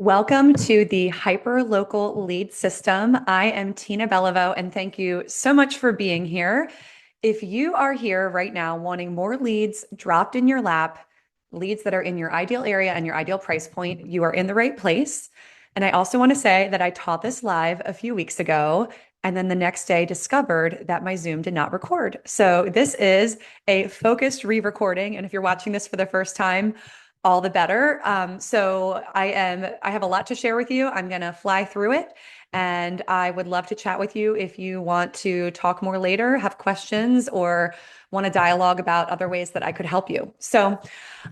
Welcome to the Hyperlocal Lead System. I am Tina Bellivo, and thank you so much for being here. If you are here right now wanting more leads dropped in your lap, leads that are in your ideal area and your ideal price point, you are in the right place. And I also want to say that I taught this live a few weeks ago, and then the next day discovered that my Zoom did not record. So this is a focused re-recording. And if you're watching this for the first time, all the better. I have a lot to share with you. I'm going to fly through it, and I would love to chat with you if you want to talk more later, have questions, or want to dialogue about other ways that I could help you. So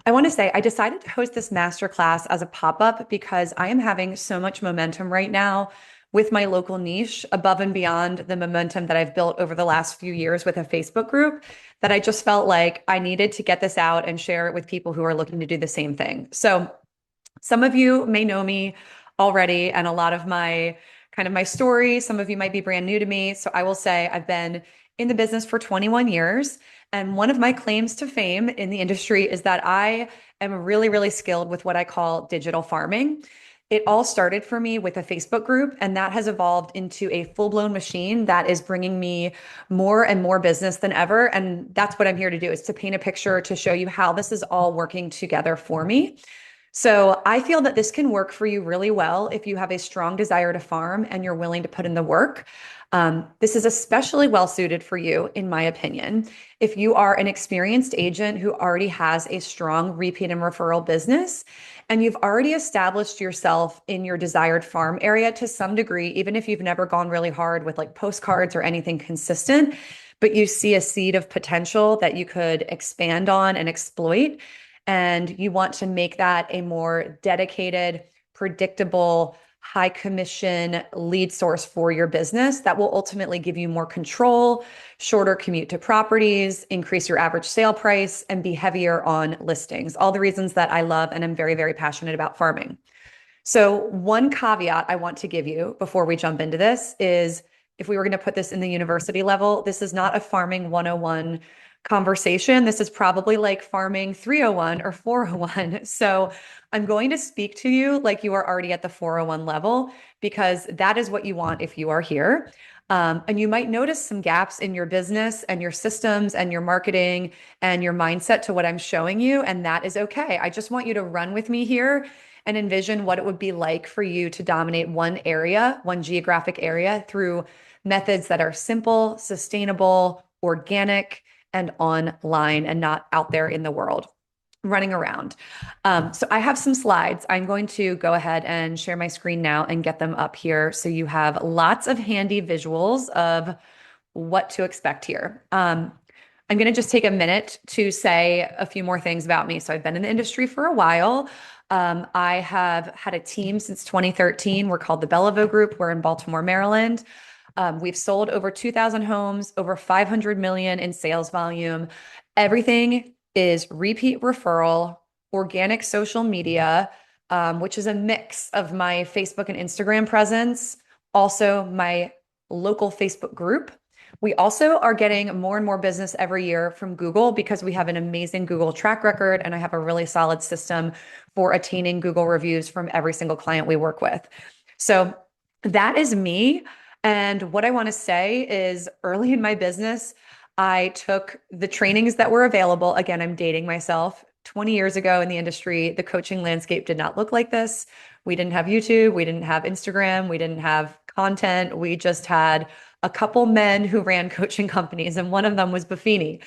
I want to say I decided to host this masterclass as a pop-up because I am having so much momentum right now with my local niche above and beyond the momentum that I've built over the last few years with a Facebook group that I just felt like I needed to get this out and share it with people who are looking to do the same thing. So some of you may know me already and a lot of my story. Some of you might be brand new to me. So I will say I've been in the business for 21 years. And one of my claims to fame in the industry is that I am really, really skilled with what I call digital farming. It all started for me with a Facebook group, and that has evolved into a full-blown machine that is bringing me more and more business than ever. And that's what I'm here to do, is to paint a picture to show you how this is all working together for me. So I feel that this can work for you really well if you have a strong desire to farm and you're willing to put in the work. This is especially well suited for you, in my opinion, if you are an experienced agent who already has a strong repeat and referral business, and you've already established yourself in your desired farm area to some degree, even if you've never gone really hard with like postcards or anything consistent, but you see a seed of potential that you could expand on and exploit, and you want to make that a more dedicated, predictable, high commission lead source for your business that will ultimately give you more control, shorter commute to properties, increase your average sale price, and be heavier on listings. All the reasons that I love and I'm very, very passionate about farming. So one caveat I want to give you before we jump into this is, if we were going to put this in the university level, this is not a farming 101 conversation. This is probably like farming 301 or 401. So I'm going to speak to you like you are already at the 401 level, because that is what you want if you are here. And you might notice some gaps in your business and your systems and your marketing and your mindset to what I'm showing you. And that is okay. I just want you to run with me here and envision what it would be like for you to dominate one area, one geographic area, through methods that are simple, sustainable, organic, and online, and not out there in the world running around. So I have some slides. I'm going to go ahead and share my screen now and get them up here so you have lots of handy visuals of what to expect here. I'm going to just take a minute to say a few more things about me. So I've been in the industry for a while. I have had a team since 2013. We're called the Bellivo Group. We're in Baltimore, Maryland. We've sold over 2,000 homes, over 500 million in sales volume. Everything is repeat referral, organic social media, which is a mix of my Facebook and Instagram presence, also my local Facebook group. We also are getting more and more business every year from Google because we have an amazing Google track record, and I have a really solid system for attaining Google reviews from every single client we work with. So that is me. And what I want to say is, early in my business, I took the trainings that were available. Again, I'm dating myself. 20 years ago in the industry, the coaching landscape did not look like this. We didn't have YouTube. We didn't have Instagram. We didn't have content. We just had a couple men who ran coaching companies, and one of them was Buffini.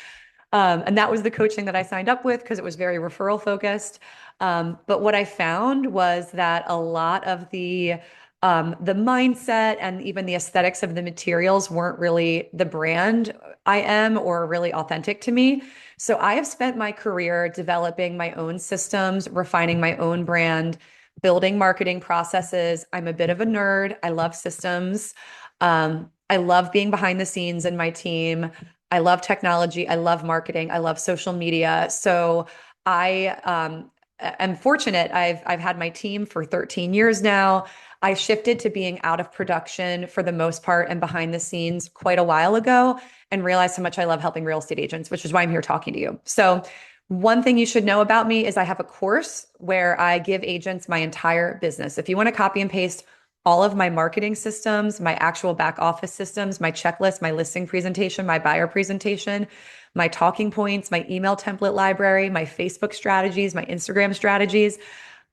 And that was the coaching that I signed up with because it was very referral focused. But what I found was that a lot of the mindset and even the aesthetics of the materials weren't really the brand I am or really authentic to me. So I have spent my career developing my own systems, refining my own brand, building marketing processes. I'm a bit of a nerd. I love systems. I love being behind the scenes in my team. I love technology. I love marketing. I love social media. So I am fortunate. I've had my team for 13 years now. I shifted to being out of production for the most part and behind the scenes quite a while ago, and realized how much I love helping real estate agents, which is why I'm here talking to you. So One thing you should know about me is I have a course where I give agents my entire business. If you want to copy and paste all of my marketing systems, my actual back office systems, my checklist, my listing presentation, my buyer presentation, my talking points, my email template library, my Facebook strategies, my Instagram strategies,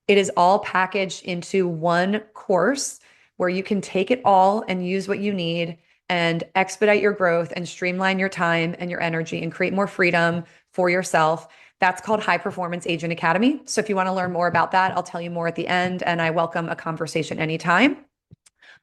it is all packaged into one course where you can take it all and use what you need and expedite your growth and streamline your time and your energy and create more freedom for yourself. That's called High Performance Agent Academy. So if you want to learn more about that, I'll tell you more at the end, and I welcome a conversation anytime.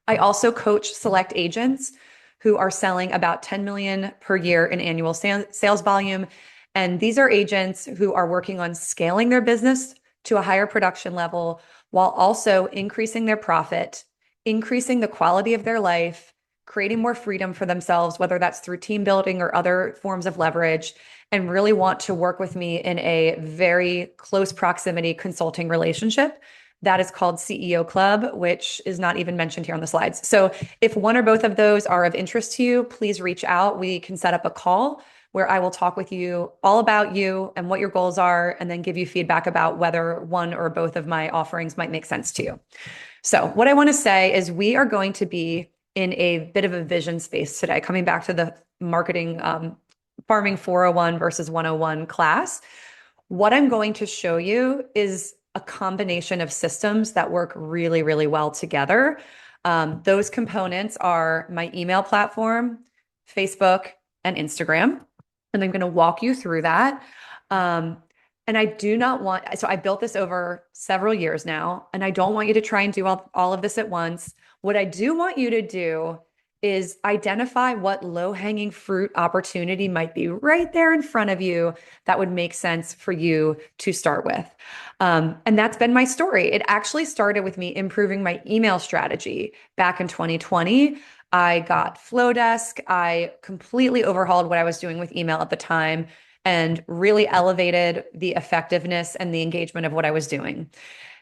I also coach select agents who are selling about 10 million per year in annual sales volume. And these are agents who are working on scaling their business to a higher production level while also increasing their profit, increasing the quality of their life, creating more freedom for themselves, whether that's through team building or other forms of leverage, and really want to work with me in a very close proximity consulting relationship. That is called CEO Club, which is not even mentioned here on the slides. So if one or both of those are of interest to you, please reach out. We can set up a call where I will talk with you all about you and what your goals are, and then give you feedback about whether one or both of my offerings might make sense to you. So what I want to say is we are going to be in a bit of a vision space today, coming back to the marketing, farming 401 versus 101 class. What I'm going to show you is a combination of systems that work really, really well together. Those components are my email platform, Facebook, and Instagram. And I'm going to walk you through that. And I do not want, so I built this over several years now, and I don't want you to try and do all of this at once. What I do want you to do is identify what low-hanging fruit opportunity might be right there in front of you that would make sense for you to start with. And that's been my story. It actually started with me improving my email strategy back in 2020. I got Flowdesk. I completely overhauled what I was doing with email at the time and really elevated the effectiveness and the engagement of what I was doing.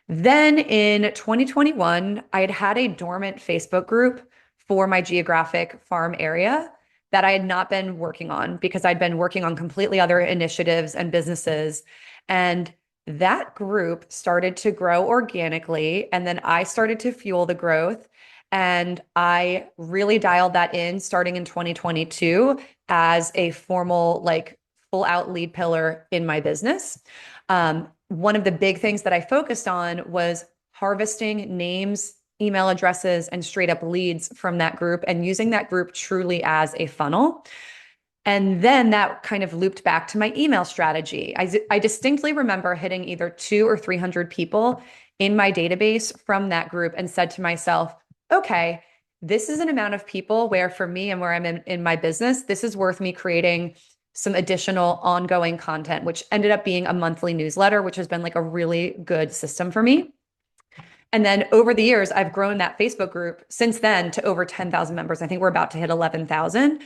Then in 2021, I had had a dormant Facebook group for my geographic farm area that I had not been working on because I'd been working on completely other initiatives and businesses. And that group started to grow organically. And then I started to fuel the growth. And I really dialed that in starting in 2022 as a formal, like, full out lead pillar in my business. One of the big things that I focused on was harvesting names, email addresses, and straight up leads from that group and using that group truly as a funnel. And then that kind of looped back to my email strategy. I distinctly remember hitting either 200 or 300 people in my database from that group and said to myself, okay, this is an amount of people where for me and where I'm in my business, this is worth me creating some additional ongoing content, which ended up being a monthly newsletter, which has been like a really good system for me. And then over the years, I've grown that Facebook group since then to over 10,000 members. I think we're about to hit 11,000.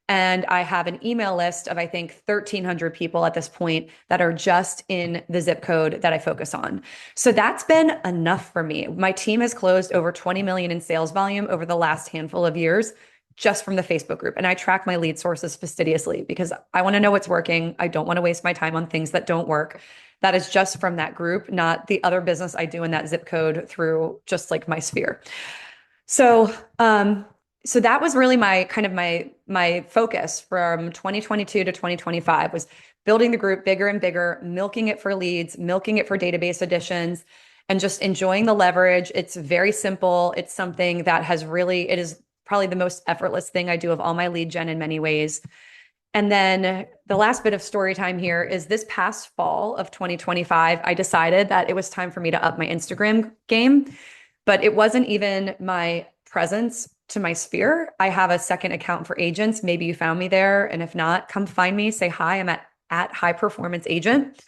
And I have an email list of, I think, 1,300 people at this point that are just in the zip code that I focus on. So that's been enough for me. My team has closed over 20 million in sales volume over the last handful of years just from the Facebook group. And I track my lead sources fastidiously because I want to know what's working. I don't want to waste my time on things that don't work. That is just from that group, not the other business I do in that zip code through just like my sphere. So, so that was really my kind of my focus from 2022 to 2025 was building the group bigger and bigger, milking it for leads, milking it for database additions, and just enjoying the leverage. It's very simple. It's something that has really, it is probably the most effortless thing I do of all my lead gen in many ways. And then the last bit of story time here is this past fall of 2025, I decided that it was time for me to up my Instagram game, but it wasn't even my presence to my sphere. I have a second account for agents. Maybe you found me there. And if not, come find me, say hi. I'm at High Performance Agent.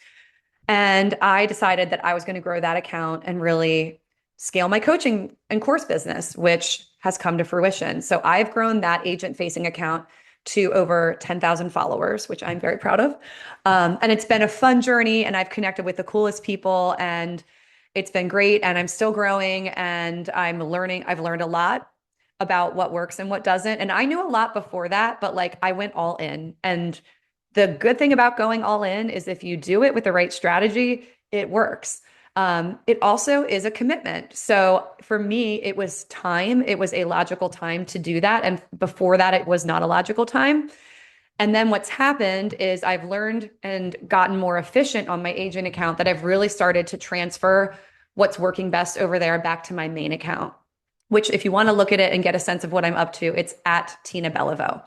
And I decided that I was going to grow that account and really scale my coaching and course business, which has come to fruition. So I've grown that agent facing account to over 10,000 followers, which I'm very proud of. And it's been a fun journey, and I've connected with the coolest people, and it's been great. And I'm still growing, and I'm learning. I've learned a lot about what works and what doesn't. And I knew a lot before that, but like I went all in, and The good thing about going all in is if you do it with the right strategy, it works. It also is a commitment. So for me, it was time. It was a logical time to do that. And before that, it was not a logical time. And then what's happened is I've learned and gotten more efficient on my agent account that I've really started to transfer what's working best over there back to my main account, which if you want to look at it and get a sense of what I'm up to, it's at Tina Belliveau.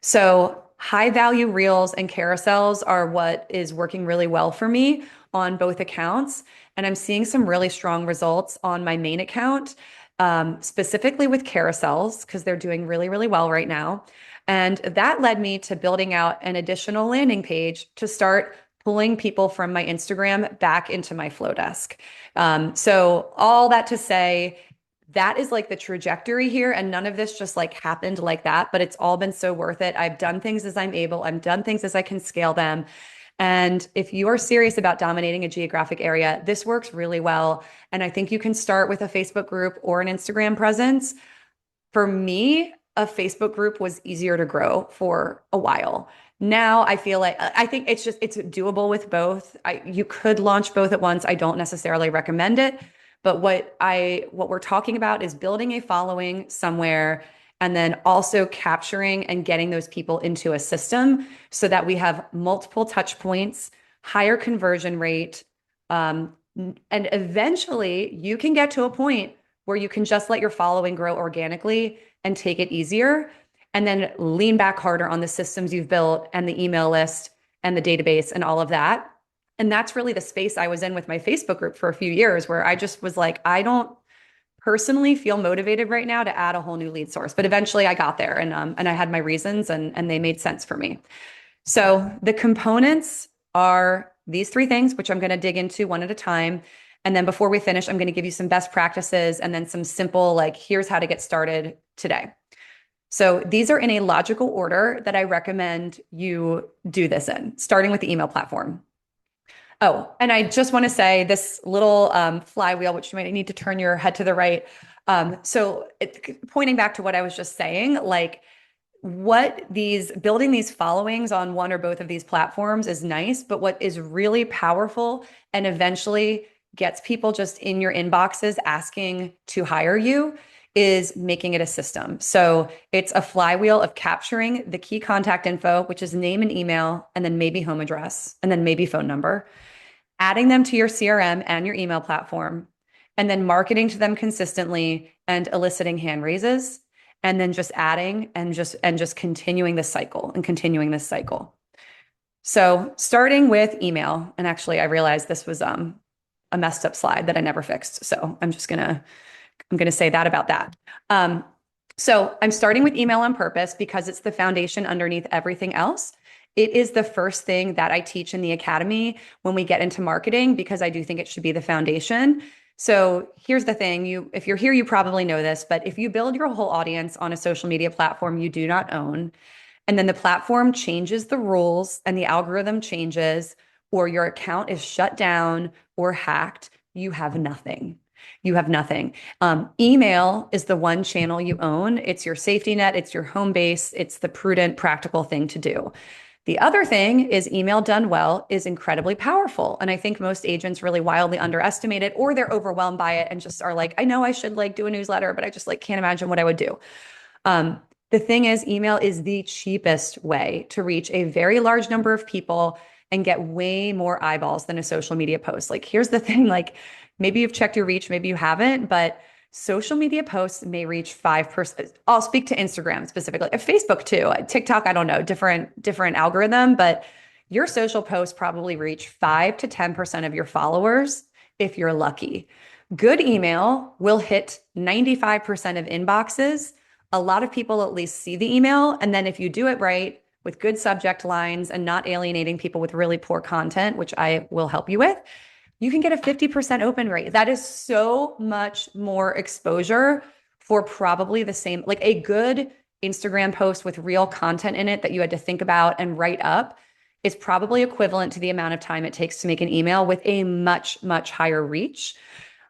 So high value reels and carousels are what is working really well for me on both accounts. And I'm seeing some really strong results on my main account, specifically with carousels, because they're doing really, really well right now. And that led me to building out an additional landing page to start pulling people from my Instagram back into my flow desk. So all that to say, that is like the trajectory here. And none of this just like happened like that, but it's all been so worth it. I've done things as I'm able, I've done things as I can scale them. And if you are serious about dominating a geographic area, this works really well. And I think you can start with a Facebook group or an Instagram presence. For me, a Facebook group was easier to grow for a while. Now I feel like I think it's doable with both. You could launch both at once. I don't necessarily recommend it, but what we're talking about is building a following somewhere and then also capturing and getting those people into a system so that we have multiple touch points, higher conversion rate, and eventually you can get to a point where you can just let your following grow organically and take it easier and then lean back harder on the systems you've built and the email list and the database and all of that. And that's really the space I was in with my Facebook group for a few years where I just was like, I don't personally feel motivated right now to add a whole new lead source. But eventually I got there and I had my reasons and they made sense for me. So the components are these three things, which I'm going to dig into one at a time. And then before we finish, I'm going to give you some best practices and then some simple, like, here's how to get started today. So these are in a logical order that I recommend you do this in, starting with the email platform. Oh, and I just want to say this little flywheel, which you might need to turn your head to the right. Pointing back to what I was just saying, like building these followings on one or both of these platforms is nice, but what is really powerful and eventually gets people just in your inboxes asking to hire you is making it a system. So it's a flywheel of capturing the key contact info, which is name and email, and then maybe home address, and then maybe phone number, adding them to your CRM and your email platform, and then marketing to them consistently and eliciting hand raises, and then just adding and just continuing this cycle and continuing this cycle. So starting with email, and actually I realized this was a messed up slide that I never fixed. So I'm gonna say that about that. So I'm starting with email on purpose because it's the foundation underneath everything else. It is the first thing that I teach in the academy when we get into marketing because I do think it should be the foundation. So here's the thing, if you're here, you probably know this, but if you build your whole audience on a social media platform you do not own, and then the platform changes the rules and the algorithm changes, or your account is shut down or hacked, you have nothing. You have nothing. Email is the one channel you own. It's your safety net. It's your home base. It's the prudent, practical thing to do. The other thing is email done well is incredibly powerful. And I think most agents really wildly underestimate it, or they're overwhelmed by it and just are like, I know I should like do a newsletter, but I just like can't imagine what I would do. The thing is, email is the cheapest way to reach a very large number of people and get way more eyeballs than a social media post. Like, here's the thing, like maybe you've checked your reach, maybe you haven't, but social media posts may reach 5%. I'll speak to Instagram specifically, Facebook too, TikTok, I don't know, different algorithm, but your social posts probably reach 5 to 10% of your followers if you're lucky. Good email will hit 95% of inboxes. A lot of people at least see the email. And then if you do it right with good subject lines and not alienating people with really poor content, which I will help you with, you can get a 50% open rate. That is so much more exposure for probably the same, like a good Instagram post with real content in it that you had to think about and write up is probably equivalent to the amount of time it takes to make an email with a much, much higher reach.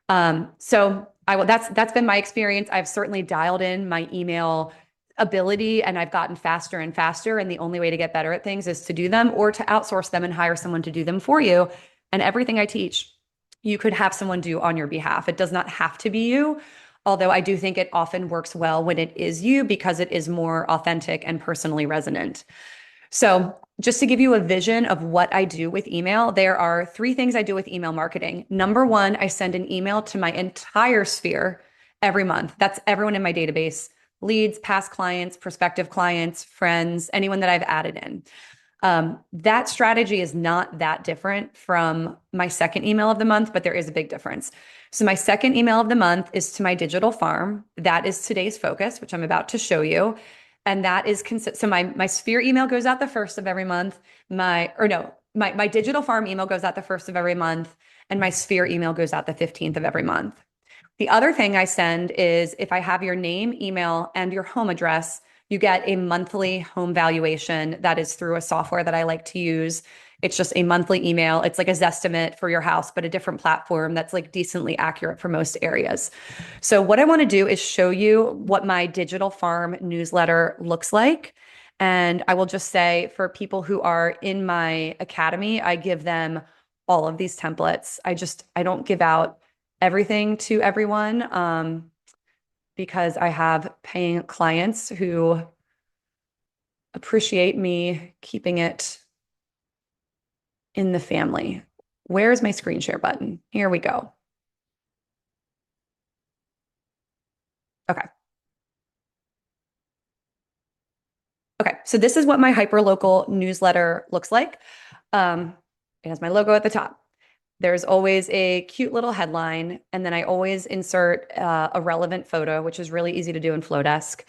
So that's been my experience. I've certainly dialed in my email ability and I've gotten faster and faster. And the only way to get better at things is to do them or to outsource them and hire someone to do them for you. And everything I teach, you could have someone do on your behalf. It does not have to be you. Although I do think it often works well when it is you because it is more authentic and personally resonant. So, just to give you a vision of what I do with email, there are three things I do with email marketing. Number one, I send an email to my entire sphere every month. That's everyone in my database: leads, past clients, prospective clients, friends, anyone that I've added in. That strategy is not that different from my second email of the month, but there is a big difference. So, my second email of the month is to my digital farm. That is today's focus, which I'm about to show you. And that is so my sphere email goes out the first of every month. My digital farm email goes out the first of every month, and my sphere email goes out the 15th of every month. The other thing I send is if I have your name, email, and your home address, you get a monthly home valuation that is through a software that I like to use. It's just a monthly email. It's like a Zestimate for your house, but a different platform that's like decently accurate for most areas. So, what I want to do is show you what my digital farm newsletter looks like. And I will just say for people who are in my academy, I give them all of these templates. I don't give out everything to everyone because I have paying clients who appreciate me keeping it in the family. Where's my screen share button? Here we go. Okay. Okay. So this is what my hyperlocal newsletter looks like. It has my logo at the top. There's always a cute little headline, and then I always insert a relevant photo, which is really easy to do in Flowdesk.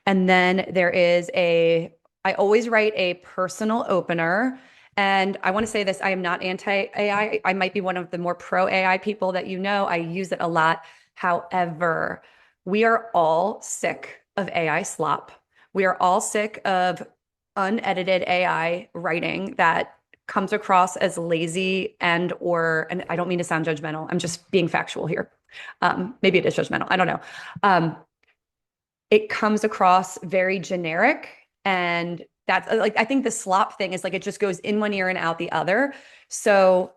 And then I always write a personal opener. And I want to say this, I am not anti-AI. I might be one of the more pro-AI people that you know. I use it a lot. However, we are all sick of AI slop. We are all sick of unedited AI writing that comes across as lazy and I don't mean to sound judgmental. I'm just being factual here. Maybe it is judgmental. I don't know. Um, it comes across very generic, and that's like I think the slop thing is like it just goes in one ear and out the other. So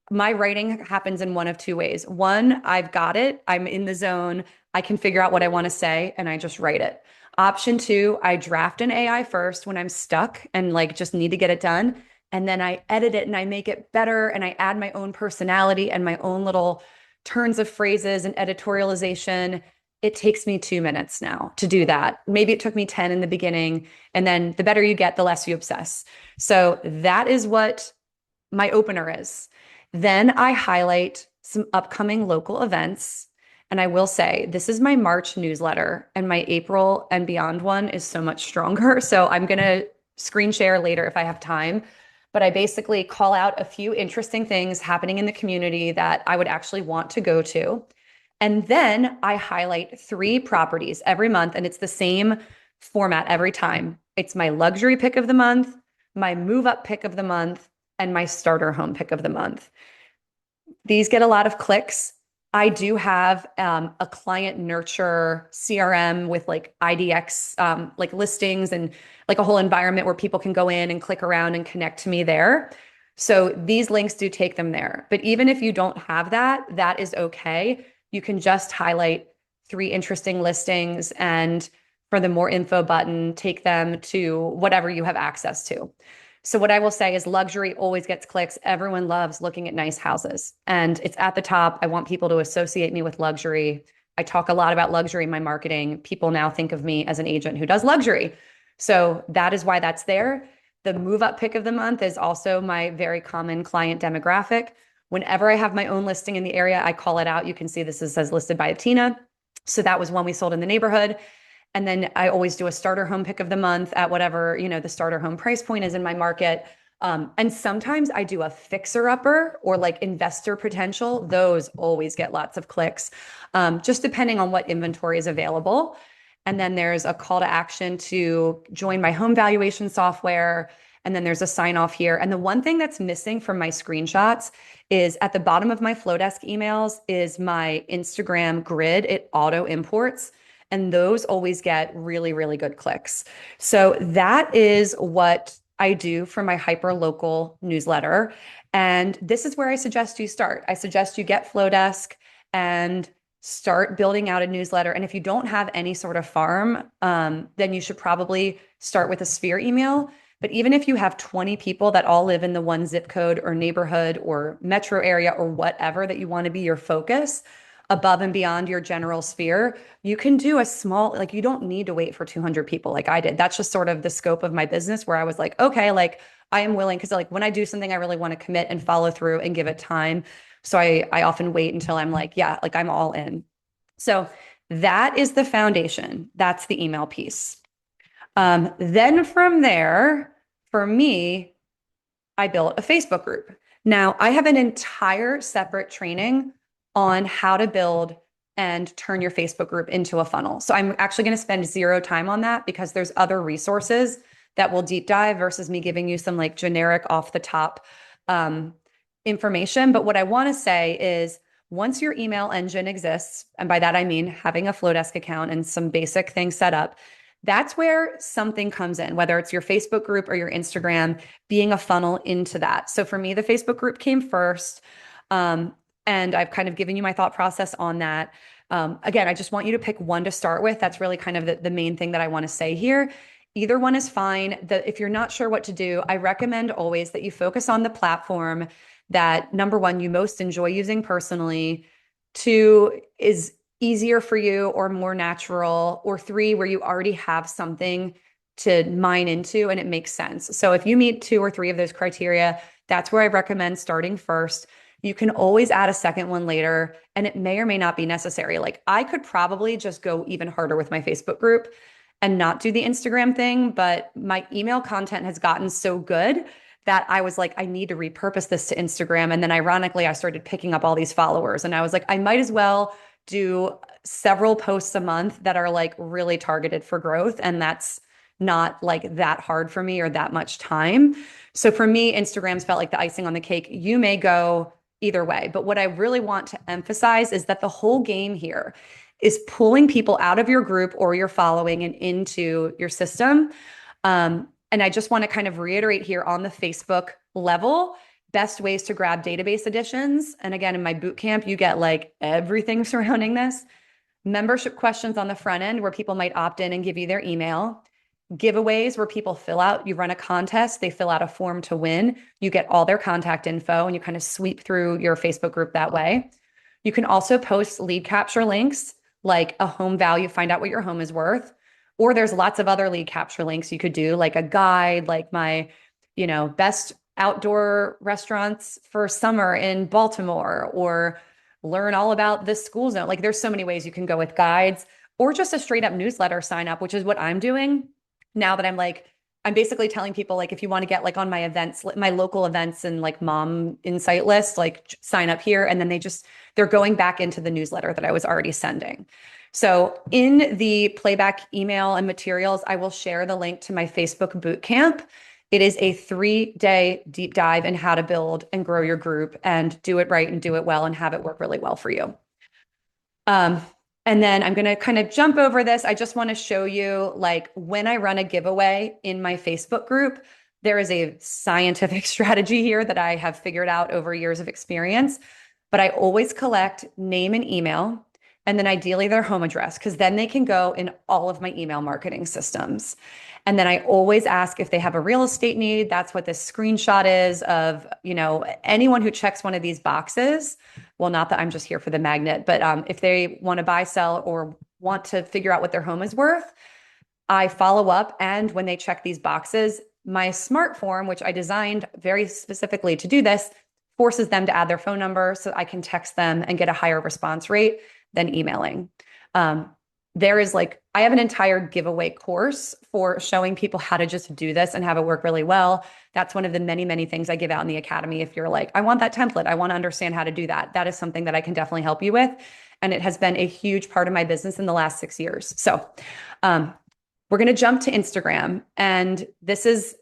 my writing happens in one of two ways. One, I've got it. I'm in the zone. I can figure out what I want to say and I just write it. Option two, I draft an AI first when I'm stuck and like just need to get it done. And then I edit it and I make it better and I add my own personality and my own little turns of phrases and editorialization. It takes me 2 minutes now to do that. Maybe it took me 10 in the beginning. And then the better you get, the less you obsess. So that is what my opener is. Then I highlight some upcoming local events. And I will say, this is my March newsletter, and my April and beyond one is so much stronger. So I'm going to screen share later if I have time. But I basically call out a few interesting things happening in the community that I would actually want to go to. And then I highlight 3 properties every month, and it's the same format every time. It's my luxury pick of the month, my move up pick of the month, and my starter home pick of the month. These get a lot of clicks. I do have a client nurture CRM with like IDX, like listings and like a whole environment where people can go in and click around and connect to me there. So these links do take them there. But even if you don't have that, that is okay. You can just highlight 3 interesting listings and for the more info button, take them to whatever you have access to. So what I will say is luxury always gets clicks. Everyone loves looking at nice houses and it's at the top. I want people to associate me with luxury. I talk a lot about luxury in my marketing. People now think of me as an agent who does luxury. So that is why that's there. The move up pick of the month is also my very common client demographic. Whenever I have my own listing in the area, I call it out. You can see this says listed by Tina. So that was one we sold in the neighborhood. And then I always do a starter home pick of the month at whatever, the starter home price point is in my market. And sometimes I do a fixer upper or like investor potential. Those always get lots of clicks, just depending on what inventory is available. And then there's a call to action to join my home valuation software. And then there's a sign off here. And the one thing that's missing from my screenshots is at the bottom of my Flowdesk emails is my Instagram grid. It auto imports. And those always get really, really good clicks. So that is what I do for my hyper local newsletter. And this is where I suggest you start. I suggest you get Flowdesk and start building out a newsletter. And if you don't have any sort of farm, then you should probably start with a Sphere email. But even if you have 20 people that all live in the one zip code or neighborhood or metro area or whatever that you want to be your focus above and beyond your general sphere, you can do a small, like, you don't need to wait for 200 people like I did. That's just sort of the scope of my business where I was like, okay, like I am willing, because like when I do something, I really want to commit and follow through and give it time. So I often wait until I'm like, yeah, like I'm all in. So that is the foundation. That's the email piece. Then from there, for me, I built a Facebook group. Now, I have an entire separate training on how to build and turn your Facebook group into a funnel. So I'm actually going to spend zero time on that because there's other resources that will deep dive versus me giving you some like generic off the top um, information. But what I want to say is once your email engine exists, and by that I mean having a Flowdesk account and some basic things set up, that's where something comes in, whether it's your Facebook group or your Instagram, being a funnel into that. So for me, the Facebook group came first. And I've kind of given you my thought process on that. Again, I just want you to pick one to start with. That's really kind of the main thing that I want to say here. Either one is fine. If you're not sure what to do, I recommend always that you focus on the platform that, number one, you most enjoy using personally, two, is easier for you or more natural, or three, where you already have something to mine into and it makes sense. So if you meet two or three of those criteria, that's where I recommend starting first. You can always add a second one later, and it may or may not be necessary. Like I could probably just go even harder with my Facebook group and not do the Instagram thing, but my email content has gotten so good that I was like, I need to repurpose this to Instagram. And then ironically, I started picking up all these followers, and I was like, I might as well do several posts a month that are like really targeted for growth. And that's not like that hard for me or that much time. So for me, Instagram's felt like the icing on the cake. You may go either way. But what I really want to emphasize is that the whole game here is pulling people out of your group or your following and into your system. And I just want to kind of reiterate here on the Facebook level, best ways to grab database additions. And again, in my boot camp, you get like everything surrounding this. Membership questions on the front end where people might opt in and give you their email. Giveaways where people fill out, you run a contest, they fill out a form to win. You get all their contact info and you kind of sweep through your Facebook group that way. You can also post lead capture links like a home value, find out what your home is worth. Or there's lots of other lead capture links you could do, like a guide, like my, best outdoor restaurants for summer in Baltimore, or learn all about this school zone. Like there's so many ways you can go with guides, or just a straight up newsletter sign up, which is what I'm doing now that I'm basically telling people, like, if you want to get like on my events, my local events and like mom insight list, like sign up here. And then they're going back into the newsletter that I was already sending. So in the playback email and materials, I will share the link to my Facebook boot camp. It is a 3-day deep dive in how to build and grow your group and do it right and do it well and have it work really well for you. And then I'm going to kind of jump over this. I just want to show you, like, when I run a giveaway in my Facebook group, there is a scientific strategy here that I have figured out over years of experience. But I always collect name and email, and then ideally their home address, because then they can go in all of my email marketing systems. And then I always ask if they have a real estate need. That's what this screenshot is of, anyone who checks one of these boxes. Well, not that I'm just here for the magnet, but if they want to buy, sell, or want to figure out what their home is worth, I follow up. And when they check these boxes, my smart form, which I designed very specifically to do this, forces them to add their phone number so I can text them and get a higher response rate than emailing. I have an entire giveaway course for showing people how to just do this and have it work really well. That's one of the many, many things I give out in the academy. If you're like, I want that template, I want to understand how to do that, that is something that I can definitely help you with. And it has been a huge part of my business in the last 6 years. So we're going to jump to Instagram. And this is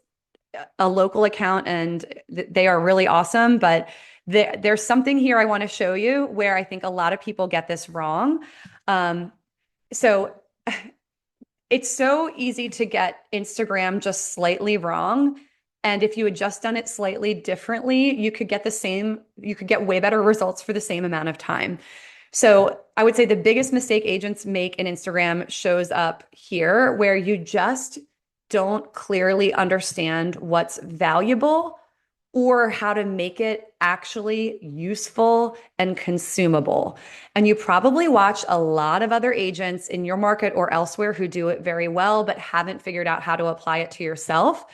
a local account and they are really awesome. But there's something here I want to show you where I think a lot of people get this wrong. So it's so easy to get Instagram just slightly wrong. And if you had just done it slightly differently, you could get way better results for the same amount of time. So I would say the biggest mistake agents make in Instagram shows up here, where you just don't clearly understand what's valuable or how to make it actually useful and consumable. And you probably watch a lot of other agents in your market or elsewhere who do it very well, but haven't figured out how to apply it to yourself.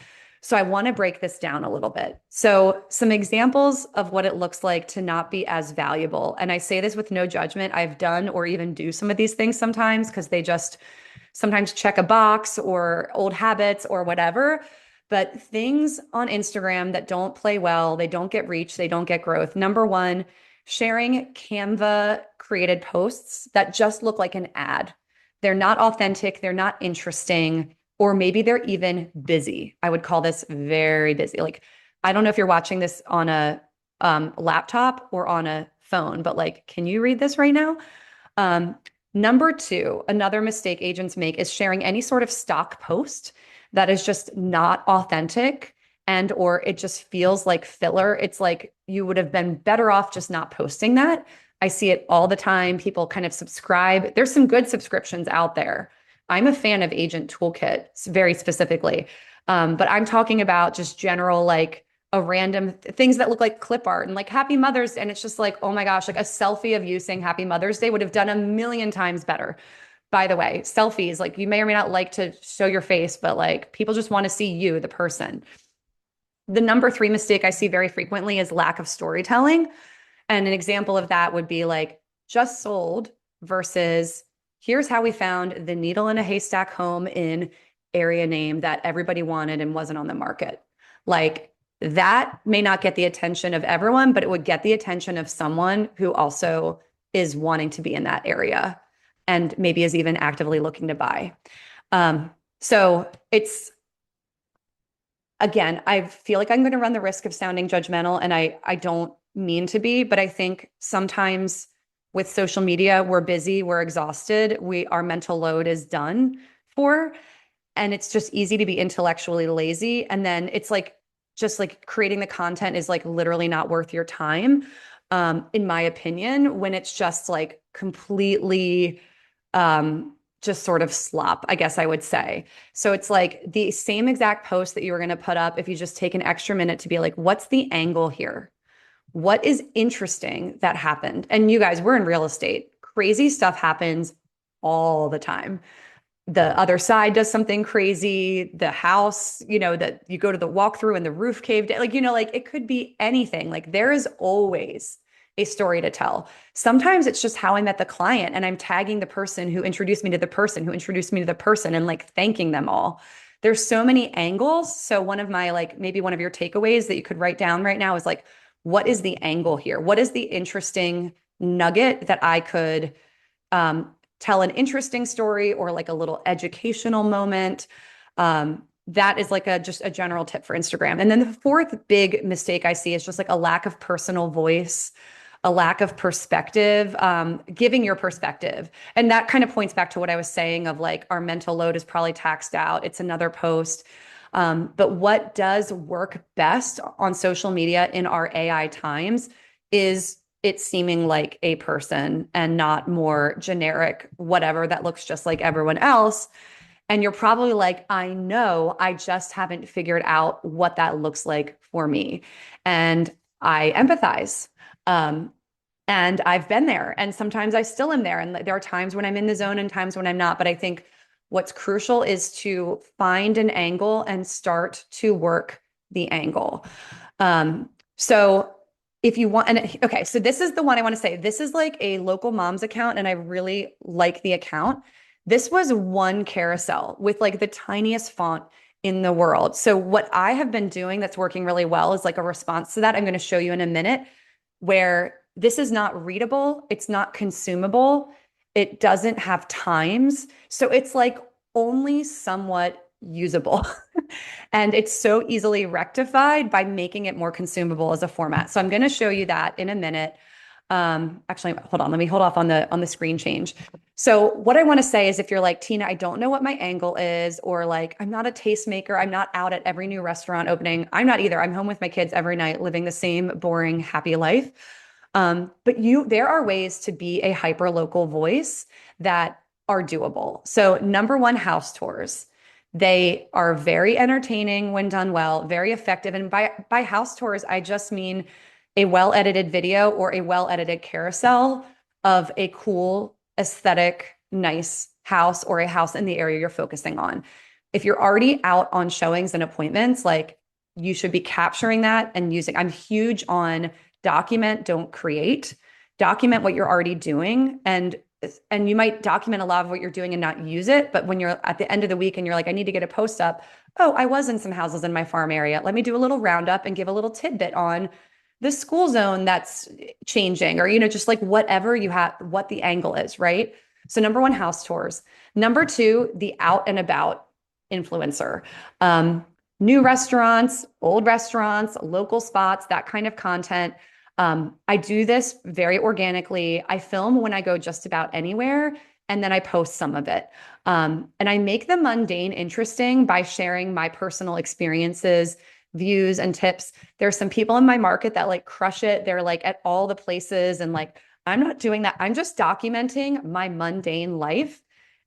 So I want to break this down a little bit. So, some examples of what it looks like to not be as valuable. And I say this with no judgment. I've done or even do some of these things sometimes because they just sometimes check a box or old habits or whatever. But things on Instagram that don't play well, they don't get reach, they don't get growth. Number one, sharing Canva created posts that just look like an ad. They're not authentic, they're not interesting, or maybe they're even busy. I would call this very busy. Like, I don't know if you're watching this on a laptop or on a phone, but like, can you read this right now? Um, Number two, another mistake agents make is sharing any sort of stock post that is just not authentic and or it just feels like filler. It's like you would have been better off just not posting that. I see it all the time. People kind of subscribe. There's some good subscriptions out there. I'm a fan of Agent Toolkit very specifically. But I'm talking about just general like a random things that look like clip art and like Happy Mother's. And it's just like, oh my gosh, like a selfie of you saying Happy Mother's Day would have done a million times better. By the way, selfies, like you may or may not like to show your face, but like people just want to see you, the person. The number three mistake I see very frequently is lack of storytelling. And an example of that would be like just sold versus here's how we found the needle in a haystack home in area name that everybody wanted and wasn't on the market. Like that may not get the attention of everyone, but it would get the attention of someone who also is wanting to be in that area and maybe is even actively looking to buy. So it's again, I feel like I'm going to run the risk of sounding judgmental, and I don't mean to be, but I think sometimes with social media, we're busy, we're exhausted, our mental load is done for, and it's just easy to be intellectually lazy. And then it's like just like creating the content is like literally not worth your time, in my opinion, when it's just like completely just sort of slop, I guess I would say. So it's like the same exact post that you were going to put up if you just take an extra minute to be like, what's the angle here? What is interesting that happened? And you guys, we're in real estate. Crazy stuff happens all the time. The other side does something crazy. The house, that you go to the walkthrough and the roof caved in. Like, like it could be anything. Like there is always a story to tell. Sometimes it's just how I met the client and I'm tagging the person who introduced me to the person who introduced me to the person and like thanking them all. There's so many angles. So one of my like maybe one of your takeaways that you could write down right now is like, what is the angle here? What is the interesting nugget that I could tell an interesting story or like a little educational moment? That is like just a general tip for Instagram. And then the fourth big mistake I see is just like a lack of personal voice, a lack of perspective, giving your perspective. And that kind of points back to what I was saying of like our mental load is probably taxed out. It's another post. But what does work best on social media in our AI times is it seeming like a person and not more generic, whatever that looks just like everyone else. And you're probably like, I know, I just haven't figured out what that looks like for me. And I empathize. And I've been there. And sometimes I still am there. And there are times when I'm in the zone and times when I'm not. But I think what's crucial is to find an angle and start to work the angle. So if you want, and okay, so this is the one I want to say. This is like a local mom's account, and I really like the account. This was one carousel with like the tiniest font in the world. So what I have been doing that's working really well is like a response to that. I'm going to show you in a minute where this is not readable, it's not consumable, it doesn't have times. So it's like only somewhat usable. And it's so easily rectified by making it more consumable as a format. So I'm going to show you that in a minute. Actually, hold on. Let me hold off on the screen change. So what I want to say is if you're like, Tina, I don't know what my angle is, or like, I'm not a tastemaker. I'm not out at every new restaurant opening. I'm not either. I'm home with my kids every night, living the same boring, happy life. But there are ways to be a hyper local voice that are doable. So number one, house tours. They are very entertaining when done well, very effective. And by house tours, I just mean a well-edited video or a well-edited carousel of a cool, aesthetic, nice house or a house in the area you're focusing on. If you're already out on showings and appointments, like you should be capturing that and using. I'm huge on document, don't create. Document what you're already doing and you might document a lot of what you're doing and not use it, but when you're at the end of the week and you're like, I need to get a post up, oh, I was in some houses in my farm area, let me do a little roundup and give a little tidbit on the school zone that's changing, or just like whatever you have, what the angle is, right? So number one, house tours. Number two, the out and about influencer. um, New restaurants, old restaurants, local spots, that kind of content. I do this very organically. I film when I go just about anywhere, and then I post some of it. And I make the mundane interesting by sharing my personal experiences, views, and tips. There's some people in my market that like crush it. They're like at all the places, and like, I'm not doing that. I'm just documenting my mundane life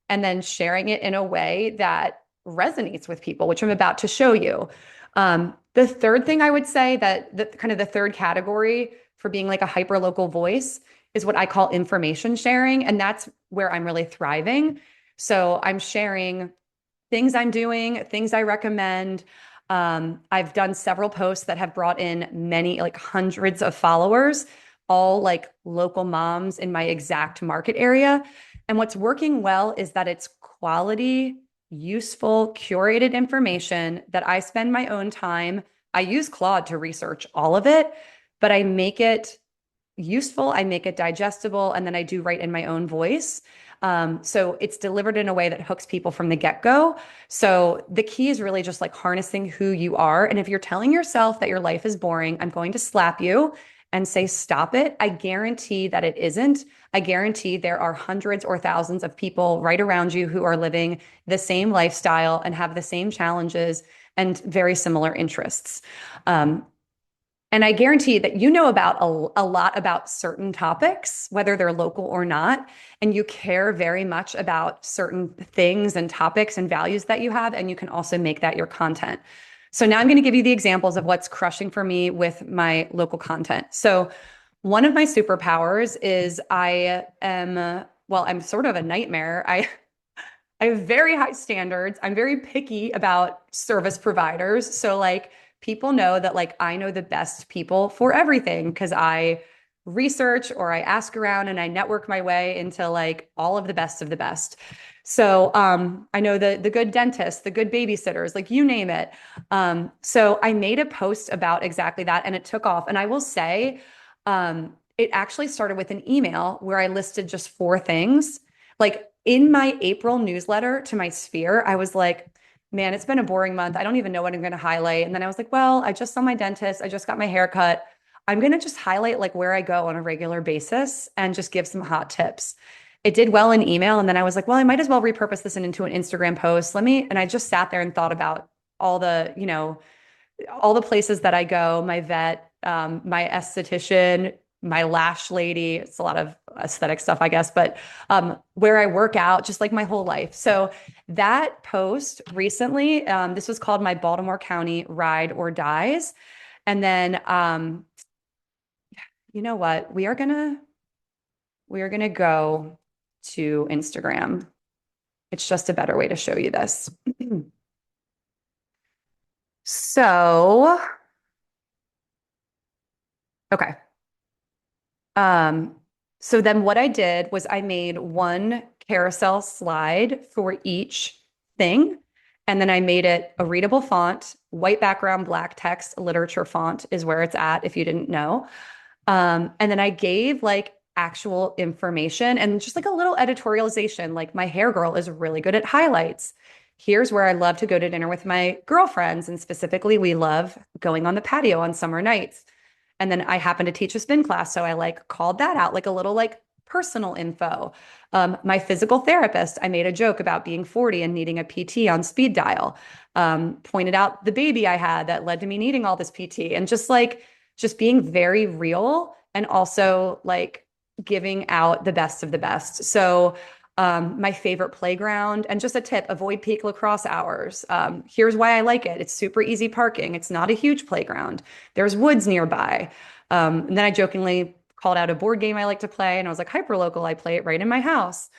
and then sharing it in a way that resonates with people, which I'm about to show you. The third thing I would say that the kind of the third category for being like a hyper local voice is what I call information sharing. And that's where I'm really thriving. So I'm sharing things I'm doing, things I recommend. I've done several posts that have brought in many, like hundreds of followers, all like local moms in my exact market area. And what's working well is that it's quality, useful, curated information that I spend my own time. I use Claude to research all of it, but I make it useful, I make it digestible, and then I do write in my own voice. So it's delivered in a way that hooks people from the get-go. So the key is really just like harnessing who you are. And if you're telling yourself that your life is boring, I'm going to slap you and say, stop it. I guarantee that it isn't. I guarantee there are hundreds or thousands of people right around you who are living the same lifestyle and have the same challenges and very similar interests. And I guarantee that you know about a lot about certain topics, whether they're local or not, and you care very much about certain things and topics and values that you have, and you can also make that your content. So now I'm going to give you the examples of what's crushing for me with my local content. So one of my superpowers is I'm sort of a nightmare. I have very high standards. I'm very picky about service providers. So like people know that like I know the best people for everything because I research or I ask around and I network my way into like all of the best of the best. So I know the good dentists, the good babysitters, like you name it. So I made a post about exactly that and it took off. And I will say, it actually started with an email where I listed just four things. Like in my April newsletter to my sphere, I was like, man, it's been a boring month. I don't even know what I'm going to highlight. And then I was like, well, I just saw my dentist. I just got my hair cut. I'm going to just highlight like where I go on a regular basis and just give some hot tips. It did well in email. And then I was like, well, I might as well repurpose this into an Instagram post. And I just sat there and thought about all the, all the places that I go, my vet, my esthetician, my lash lady. It's a lot of aesthetic stuff, I guess, but where I work out, just like my whole life. So that post recently, this was called my Baltimore County Ride or Dies. And then, you know what? We are gonna go to Instagram. It's just a better way to show you this. So, okay. Um, so then what I did was I made one carousel slide for each thing. And then I made it a readable font, white background, black text, literature font is where it's at, if you didn't know. And then I gave like actual information and just like a little editorialization, like my hair girl is really good at highlights. Here's where I love to go to dinner with my girlfriends. And specifically, we love going on the patio on summer nights. And then I happened to teach a spin class. So I like called that out, like a little like personal info. My physical therapist, I made a joke about being 40 and needing a PT on speed dial. Pointed out the baby I had that led to me needing all this PT, and just being very real and also like giving out the best of the best. So my favorite playground, and just a tip, avoid peak lacrosse hours. Here's why I like it. It's super easy parking. It's not a huge playground. There's woods nearby. And then I jokingly called out a board game I like to play, and I was like, hyperlocal, I play it right in my house.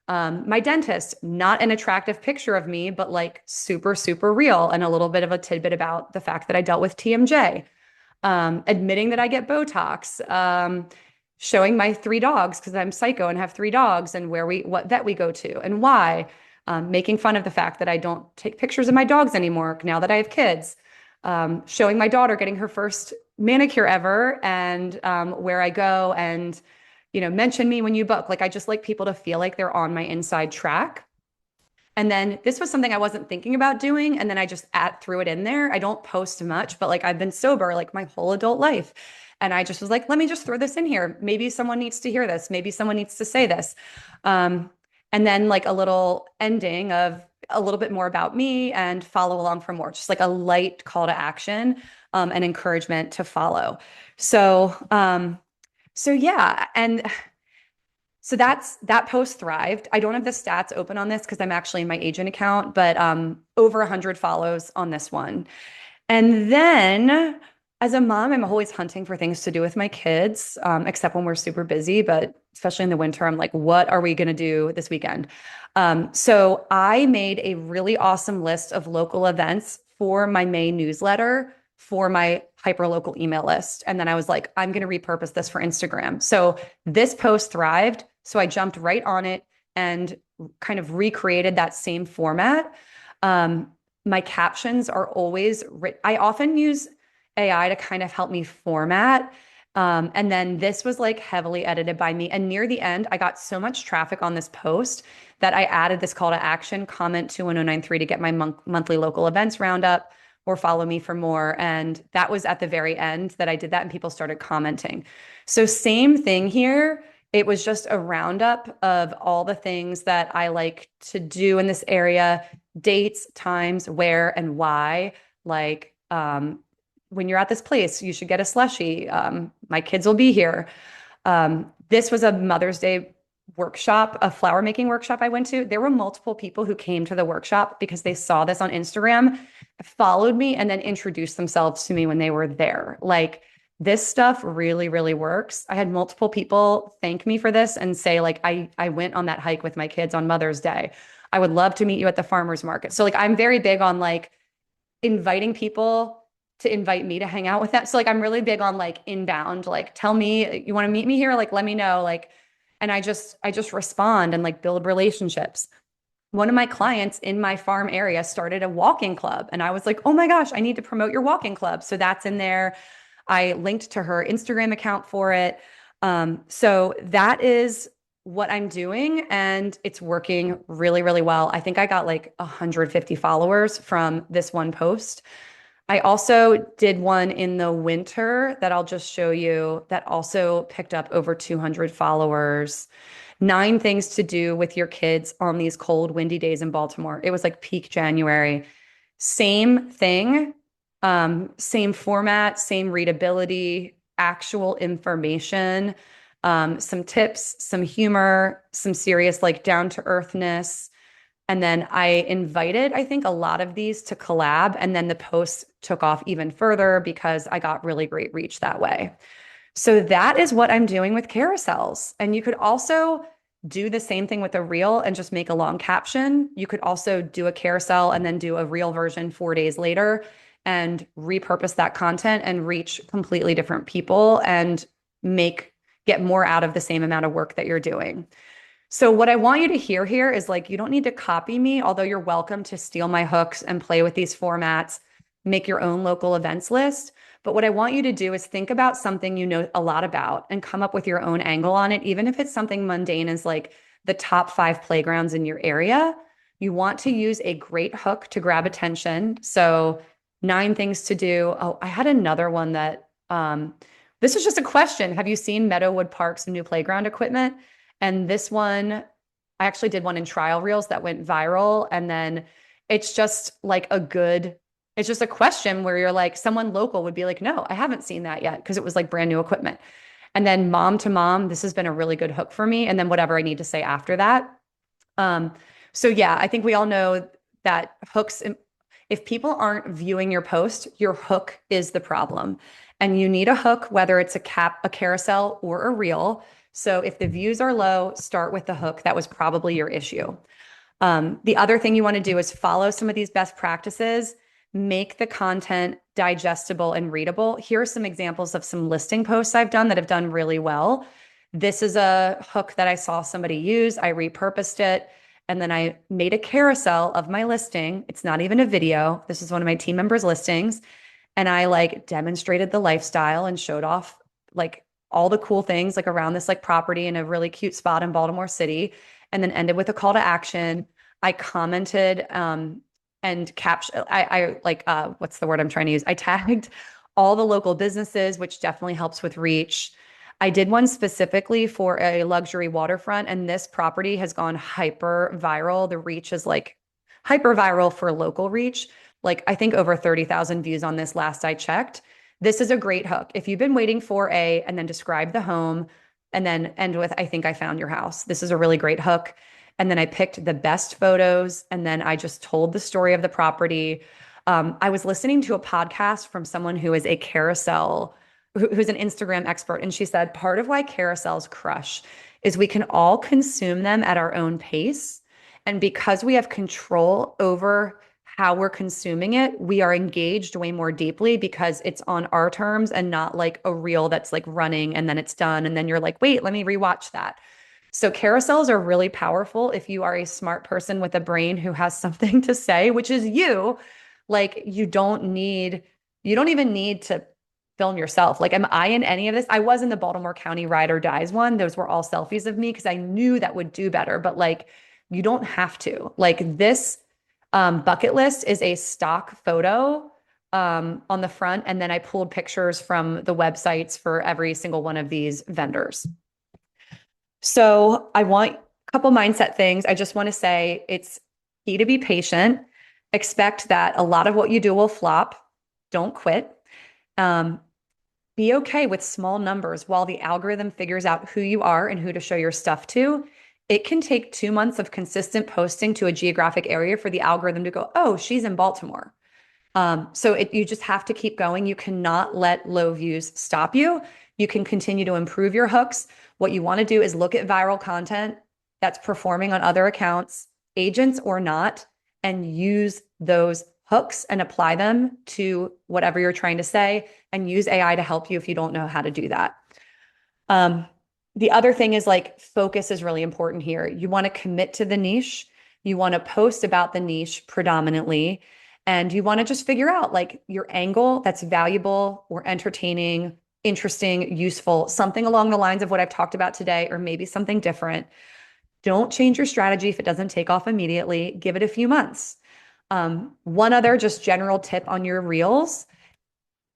My dentist, not an attractive picture of me, but like super, super real, and a little bit of a tidbit about the fact that I dealt with TMJ. Admitting that I get Botox, showing my three dogs because I'm psycho and have three dogs, and what vet we go to and why, making fun of the fact that I don't take pictures of my dogs anymore now that I have kids, showing my daughter getting her first manicure ever, and where I go, and mention me when you book. Like, I just like people to feel like they're on my inside track. And then this was something I wasn't thinking about doing. And then I just threw it in there. I don't post much, but like I've been sober like my whole adult life. And I just was like, let me just throw this in here. Maybe someone needs to hear this. Maybe someone needs to say this. Um, and then like a little ending of a little bit more about me, and follow along for more, just like a light call to action, and encouragement to follow. So, so yeah. And so that post thrived. I don't have the stats open on this because I'm actually in my agent account, but over 100 follows on this one. And then as a mom, I'm always hunting for things to do with my kids, except when we're super busy. But especially in the winter, I'm like, what are we going to do this weekend? So I made a really awesome list of local events for my May newsletter for my hyperlocal email list. And then I was like, I'm going to repurpose this for Instagram. So this post thrived. So I jumped right on it and kind of recreated that same format. My captions are always written. I often use AI to kind of help me format. And then this was like heavily edited by me. And near the end, I got so much traffic on this post that I added this call to action: comment 21093 to get my monthly local events roundup, or follow me for more. And that was at the very end that I did that, and people started commenting. So, same thing here. It was just a roundup of all the things that I like to do in this area: dates, times, where, and why. Like, when you're at this place, you should get a slushie. My kids will be here. This was a Mother's Day workshop, a flower making workshop I went to. There were multiple people who came to the workshop because they saw this on Instagram, followed me, and then introduced themselves to me when they were there. Like, this stuff really, really works. I had multiple people thank me for this and say, like, I went on that hike with my kids on Mother's Day. I would love to meet you at the farmer's market. So like, I'm very big on like inviting people to invite me to hang out with them. So like, I'm really big on like inbound, like, tell me you want to meet me here, like let me know, like, and I just respond and like build relationships. One of my clients in my farm area started a walking club, and I was like, "Oh my gosh, I need to promote your walking club." So that's in there. I linked to her Instagram account for it. So that is what I'm doing, and it's working really, really well. I think I got like 150 followers from this one post. I also did one in the winter that I'll just show you that also picked up over 200 followers. 9 things to do with your kids on these cold, windy days in Baltimore. It was like peak January. Same thing, same format, same readability, actual information, some tips, some humor, some serious, like down to earthness. And then I invited, I think, a lot of these to collab. And then the posts took off even further because I got really great reach that way. So that is what I'm doing with carousels. And you could also do the same thing with a reel and just make a long caption. You could also do a carousel and then do a reel version 4 days later and repurpose that content and reach completely different people and get more out of the same amount of work that you're doing. So what I want you to hear here is like, you don't need to copy me, although you're welcome to steal my hooks and play with these formats, make your own local events list. But what I want you to do is think about something you know a lot about and come up with your own angle on it, even if it's something mundane as like the top 5 playgrounds in your area. You want to use a great hook to grab attention. So 9 things to do. Oh, I had another one that This is just a question. Have you seen Meadowood Park's new playground equipment? And this one, I actually did one in trial reels that went viral. And then it's just like it's just a question where you're like, someone local would be like, no, I haven't seen that yet because it was like brand new equipment. And then mom to mom, this has been a really good hook for me. And then whatever I need to say after that. Um, so yeah, I think we all know that hooks, if people aren't viewing your post, your hook is the problem. And you need a hook, whether it's a carousel, or a reel. So if the views are low, start with the hook. That was probably your issue. The other thing you want to do is follow some of these best practices, make the content digestible and readable. Here are some examples of some listing posts I've done that have done really well. This is a hook that I saw somebody use. I repurposed it. And then I made a carousel of my listing. It's not even a video. This is one of my team members' listings. And I like demonstrated the lifestyle and showed off like all the cool things like around this like property in a really cute spot in Baltimore City, and then ended with a call to action. I commented and caption I like what's the word I'm trying to use? I tagged all the local businesses, which definitely helps with reach. I did one specifically for a luxury waterfront, and this property has gone hyper viral. The reach is like hyper viral for local reach. Like I think over 30,000 views on this last I checked. This is a great hook. If you've been waiting for and then describe the home and then end with, I think I found your house. This is a really great hook. And then I picked the best photos and then I just told the story of the property. I was listening to a podcast from someone who is a carousel who's an Instagram expert. And she said, part of why carousels crush is we can all consume them at our own pace. And because we have control over how we're consuming it, we are engaged way more deeply because it's on our terms and not like a reel that's like running and then it's done. And then you're like, wait, let me rewatch that. So carousels are really powerful if you are a smart person with a brain who has something to say, which is you. Like you don't even need to film yourself. Like, am I in any of this? I was in the Baltimore County Ride or Dies one. Those were all selfies of me because I knew that would do better. But like, you don't have to. Like this bucket list is a stock photo on the front, and then I pulled pictures from the websites for every single one of these vendors. So I want a couple mindset things. I just want to say it's key to be patient. Expect that a lot of what you do will flop. Don't quit. Um, be okay with small numbers while the algorithm figures out who you are and who to show your stuff to. It can take 2 months of consistent posting to a geographic area for the algorithm to go, oh, she's in Baltimore. You just have to keep going. You cannot let low views stop you. You can continue to improve your hooks. What you want to do is look at viral content that's performing on other accounts, agents or not, and use those hooks and apply them to whatever you're trying to say, and use AI to help you if you don't know how to do that. The other thing is like focus is really important here. You want to commit to the niche. You want to post about the niche predominantly. And you want to just figure out like your angle that's valuable or entertaining, interesting, useful, something along the lines of what I've talked about today, or maybe something different. Don't change your strategy if it doesn't take off immediately. Give it a few months. One other just general tip on your reels,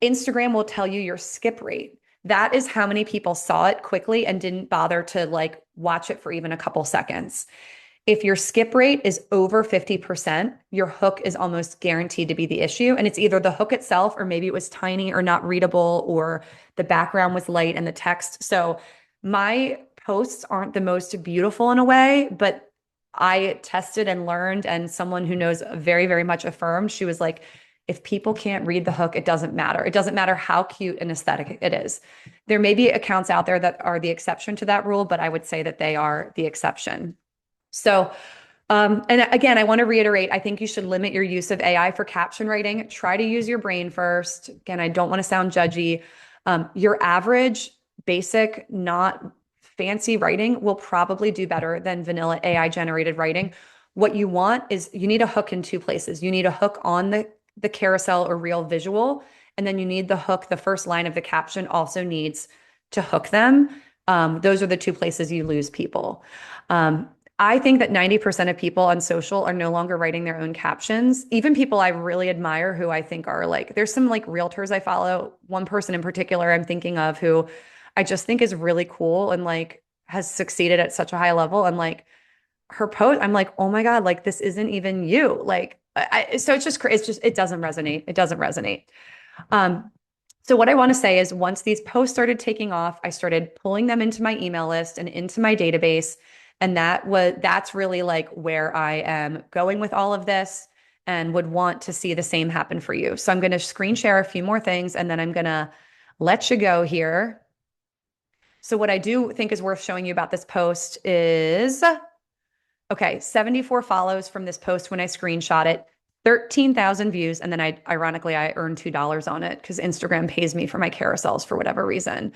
Instagram will tell you your skip rate. That is how many people saw it quickly and didn't bother to like watch it for even a couple seconds. If your skip rate is over 50%, your hook is almost guaranteed to be the issue. And it's either the hook itself, or maybe it was tiny or not readable, or the background was light and the text. So my posts aren't the most beautiful in a way, but I tested and learned, and someone who knows very, very much affirmed, she was like, if people can't read the hook, it doesn't matter. It doesn't matter how cute and aesthetic it is. There may be accounts out there that are the exception to that rule, but I would say that they are the exception. So, and again, I want to reiterate, I think you should limit your use of AI for caption writing. Try to use your brain first. Again, I don't want to sound judgy. Your average, basic, not fancy writing will probably do better than vanilla AI generated writing. What you want is you need a hook in two places. You need a hook on the carousel or real visual, and then you need the hook. The first line of the caption also needs to hook them. Those are the two places you lose people. I think that 90% of people on social are no longer writing their own captions. Even people I really admire who I think are like, there's some like realtors I follow. One person in particular I'm thinking of who I just think is really cool and like has succeeded at such a high level. And like her post, I'm like, oh my God, like this isn't even you. Like, so it's just, it's just, it doesn't resonate. It doesn't resonate. Um, so what I want to say is once these posts started taking off, I started pulling them into my email list and into my database. And that's really like where I am going with all of this and would want to see the same happen for you. So I'm going to screen share a few more things and then I'm going to let you go here. So what I do think is worth showing you about this post is okay, 74 follows from this post when I screenshot it, 13,000 views. And then ironically, I earned $2 on it because Instagram pays me for my carousels for whatever reason.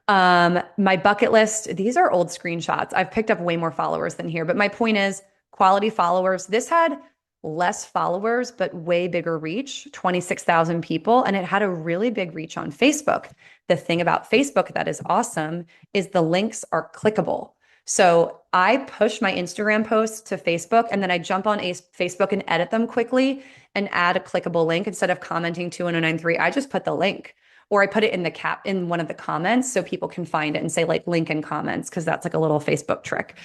My bucket list, these are old screenshots. I've picked up way more followers than here, but my point is quality followers. This had less followers, but way bigger reach, 26,000 people. And it had a really big reach on Facebook. The thing about Facebook that is awesome is the links are clickable. So I push my Instagram posts to Facebook and then I jump on Facebook and edit them quickly and add a clickable link instead of commenting 21093. I just put the link or I put it in the cap in one of the comments so people can find it and say like link in comments because that's like a little Facebook trick.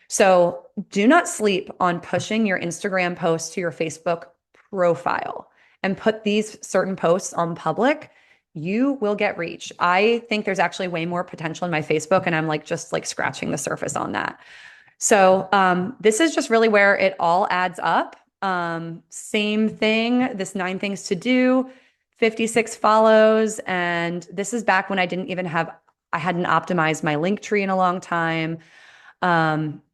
So do not sleep on pushing your Instagram posts to your Facebook profile and put these certain posts on public. You will get reach. I think there's actually way more potential in my Facebook, and I'm like just like scratching the surface on that. So this is just really where it all adds up. Same thing, this 9 things to do, 56 follows. And this is back when I hadn't optimized my link tree in a long time.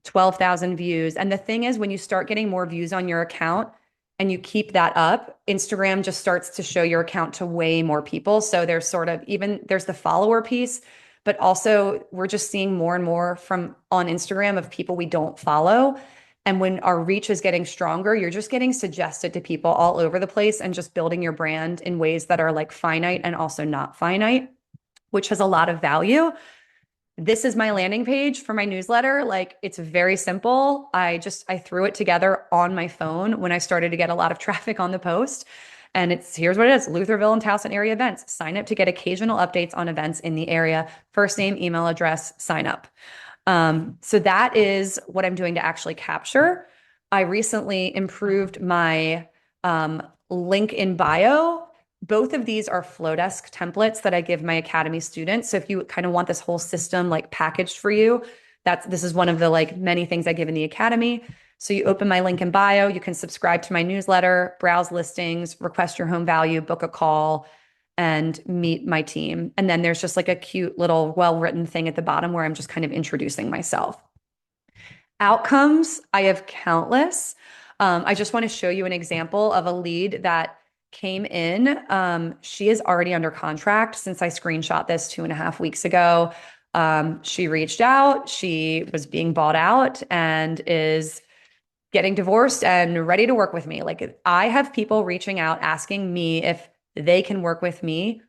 12,000 views. And the thing is, when you start getting more views on your account and you keep that up, Instagram just starts to show your account to way more people. So there's sort of there's the follower piece, but also we're just seeing more and more from on Instagram of people we don't follow. And when our reach is getting stronger, you're just getting suggested to people all over the place and just building your brand in ways that are like finite and also not finite, which has a lot of value. This is my landing page for my newsletter. Like it's very simple. I threw it together on my phone when I started to get a lot of traffic on the post. And here's what it is: Lutherville and Towson area events. Sign up to get occasional updates on events in the area. First name, email address, sign up. So that is what I'm doing to actually capture. I recently improved my link in bio. Both of these are Flowdesk templates that I give my academy students. So if you kind of want this whole system like packaged for you, this is one of the like many things I give in the academy. So you open my link in bio, you can subscribe to my newsletter, browse listings, request your home value, book a call, and meet my team. And then there's just like a cute little well-written thing at the bottom where I'm just kind of introducing myself. Outcomes, I have countless. I just want to show you an example of a lead that came in. She is already under contract since I screenshot this 2.5 weeks ago. She reached out, she was being bought out and is getting divorced and ready to work with me. Like I have people reaching out asking me if they can work with me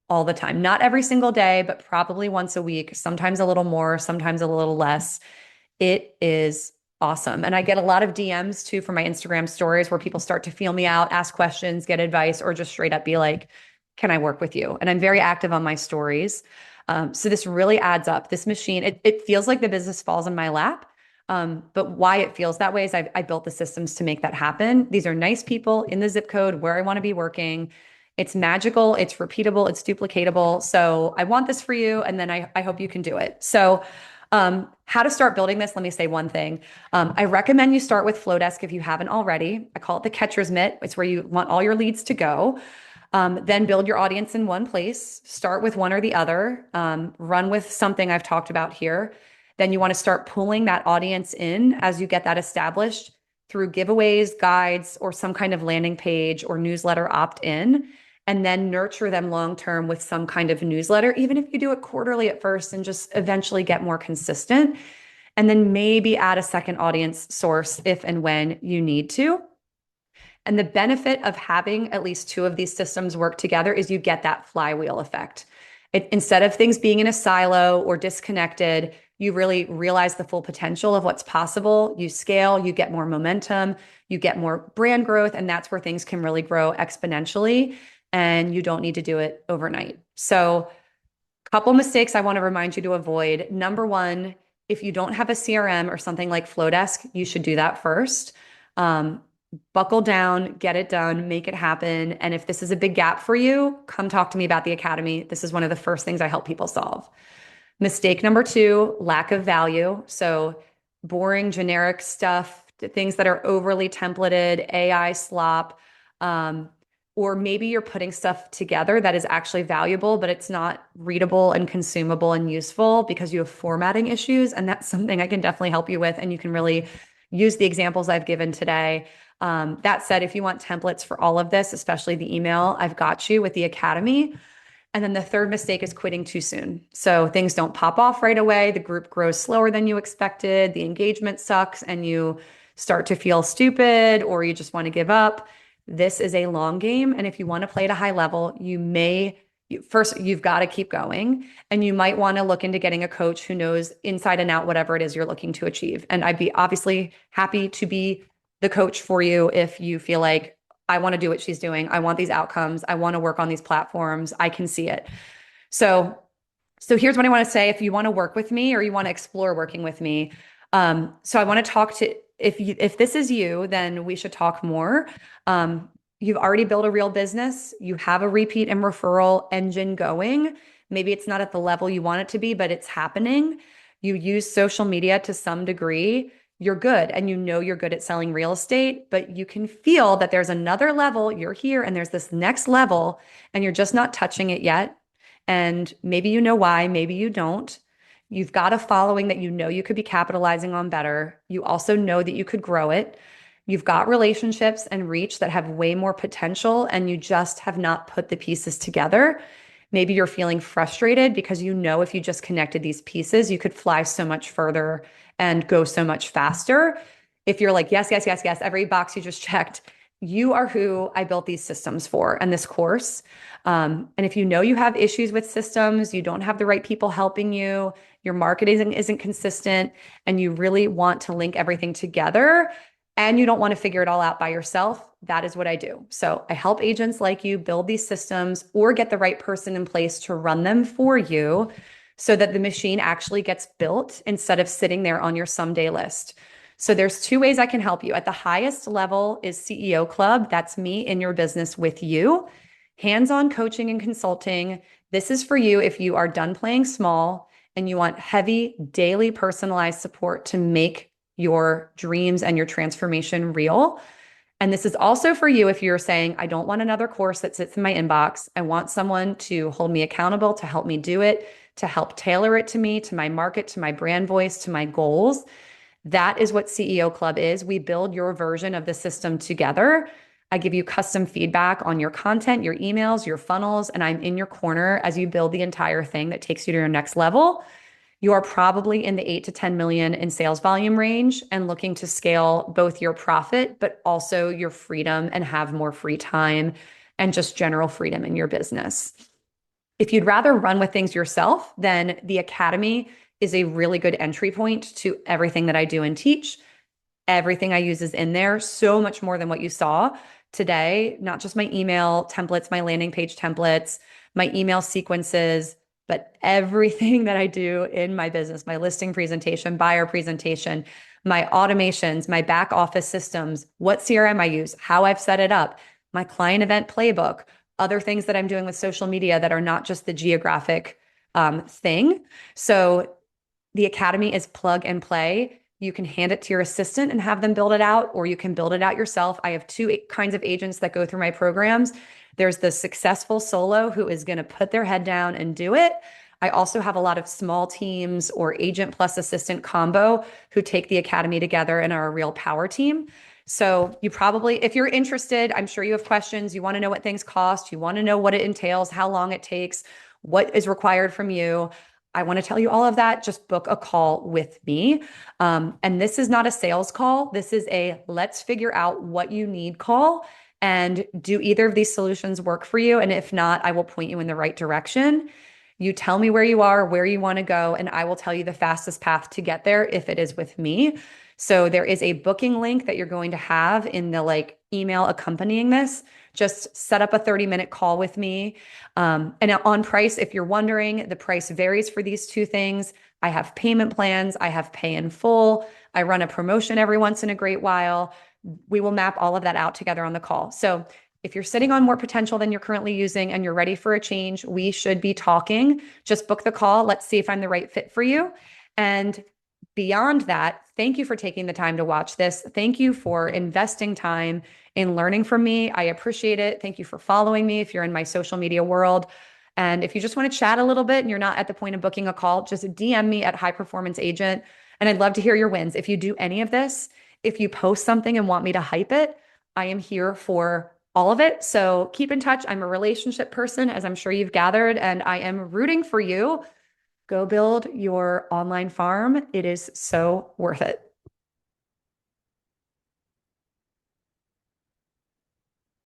all the time. Not every single day, but probably once a week, sometimes a little more, sometimes a little less. It is awesome. And I get a lot of DMs too from my Instagram stories where people start to feel me out, ask questions, get advice, or just straight up be like, can I work with you? And I'm very active on my stories. So this really adds up. This machine, it feels like the business falls in my lap. But why it feels that way is I built the systems to make that happen. These are nice people in the zip code where I want to be working. It's magical, it's repeatable, it's duplicatable. So I want this for you. And then I hope you can do it. So how to start building this, let me say one thing. I recommend you start with Flowdesk if you haven't already. I call it the catcher's mitt. It's where you want all your leads to go. Then build your audience in one place. Start with one or the other. Run with something I've talked about here. Then you want to start pulling that audience in as you get that established through giveaways, guides, or some kind of landing page or newsletter opt-in, and then nurture them long-term with some kind of newsletter, even if you do it quarterly at first and just eventually get more consistent. And then maybe add a second audience source if and when you need to. And the benefit of having at least two of these systems work together is you get that flywheel effect. Instead of things being in a silo or disconnected, you really realize the full potential of what's possible. You scale, you get more momentum, you get more brand growth, and that's where things can really grow exponentially. And you don't need to do it overnight. So, couple mistakes I want to remind you to avoid. Number one, if you don't have a CRM or something like Flowdesk, you should do that first. Um, Buckle down, get it done, make it happen. And if this is a big gap for you, come talk to me about the academy. This is one of the first things I help people solve. Mistake number two, lack of value. So boring, generic stuff, things that are overly templated, AI slop. Um, or maybe you're putting stuff together that is actually valuable, but it's not readable and consumable and useful because you have formatting issues. And that's something I can definitely help you with. And you can really use the examples I've given today. That said, if you want templates for all of this, especially the email, I've got you with the academy. And then the third mistake is quitting too soon. So things don't pop off right away. The group grows slower than you expected. The engagement sucks and you start to feel stupid or you just want to give up. This is a long game. And if you want to play at a high level, first, you've got to keep going. And you might want to look into getting a coach who knows inside and out whatever it is you're looking to achieve. And I'd be obviously happy to be the coach for you if you feel like, I want to do what she's doing. I want these outcomes. I want to work on these platforms. I can see it. So, so here's what I want to say. If you want to work with me or you want to explore working with me, so I want to talk to, if this is you, then we should talk more. You've already built a real business. You have a repeat and referral engine going. Maybe it's not at the level you want it to be, but it's happening. You use social media to some degree. You're good and you know you're good at selling real estate, but you can feel that there's another level. You're here and there's this next level and you're just not touching it yet. And maybe you know why, maybe you don't. You've got a following that you know you could be capitalizing on better. You also know that you could grow it. You've got relationships and reach that have way more potential, and you just have not put the pieces together. Maybe you're feeling frustrated because you know if you just connected these pieces, you could fly so much further and go so much faster. If you're like, yes, yes, yes, yes, every box you just checked, you are who I built these systems for and this course. And if you know you have issues with systems, you don't have the right people helping you, your marketing isn't consistent, and you really want to link everything together, and you don't want to figure it all out by yourself, that is what I do. So I help agents like you build these systems or get the right person in place to run them for you so that the machine actually gets built instead of sitting there on your someday list. So there's two ways I can help you. At the highest level is CEO Club. That's me in your business with you. Hands-on coaching and consulting. This is for you if you are done playing small and you want heavy, daily personalized support to make your dreams and your transformation real. And this is also for you if you're saying, I don't want another course that sits in my inbox. I want someone to hold me accountable, to help me do it, to help tailor it to me, to my market, to my brand voice, to my goals. That is what CEO Club is. We build your version of the system together. I give you custom feedback on your content, your emails, your funnels, and I'm in your corner as you build the entire thing that takes you to your next level. You are probably in the 8 to 10 million in sales volume range and looking to scale both your profit, but also your freedom and have more free time and just general freedom in your business. If you'd rather run with things yourself, then the Academy is a really good entry point to everything that I do and teach. Everything I use is in there, so much more than what you saw today, not just my email templates, my landing page templates, my email sequences, but everything that I do in my business, my listing presentation, buyer presentation, my automations, my back office systems, what CRM I use, how I've set it up, my client event playbook, other things that I'm doing with social media that are not just the geographic thing. So the Academy is plug and play. You can hand it to your assistant and have them build it out, or you can build it out yourself. I have two kinds of agents that go through my programs. There's the successful solo who is going to put their head down and do it. I also have a lot of small teams or agent plus assistant combo who take the Academy together and are a real power team. So you probably, if you're interested, I'm sure you have questions. You want to know what things cost. You want to know what it entails, how long it takes, what is required from you. I want to tell you all of that. Just book a call with me. And this is not a sales call. This is a let's figure out what you need call. And do either of these solutions work for you? And if not, I will point you in the right direction. You tell me where you are, where you want to go, and I will tell you the fastest path to get there if it is with me. So there is a booking link that you're going to have in the like email accompanying this. Just set up a 30-minute call with me. And on price, if you're wondering, the price varies for these two things. I have payment plans, I have pay in full, I run a promotion every once in a great while. We will map all of that out together on the call. So if you're sitting on more potential than you're currently using and you're ready for a change, we should be talking. Just book the call. Let's see if I'm the right fit for you. And beyond that, thank you for taking the time to watch this. Thank you for investing time in learning from me. I appreciate it. Thank you for following me if you're in my social media world. And if you just want to chat a little bit and you're not at the point of booking a call, just DM me at High Performance Agent. And I'd love to hear your wins. If you do any of this, if you post something and want me to hype it, I am here for all of it. So keep in touch. I'm a relationship person, as I'm sure you've gathered, and I am rooting for you. Go build your online farm. It is so worth it.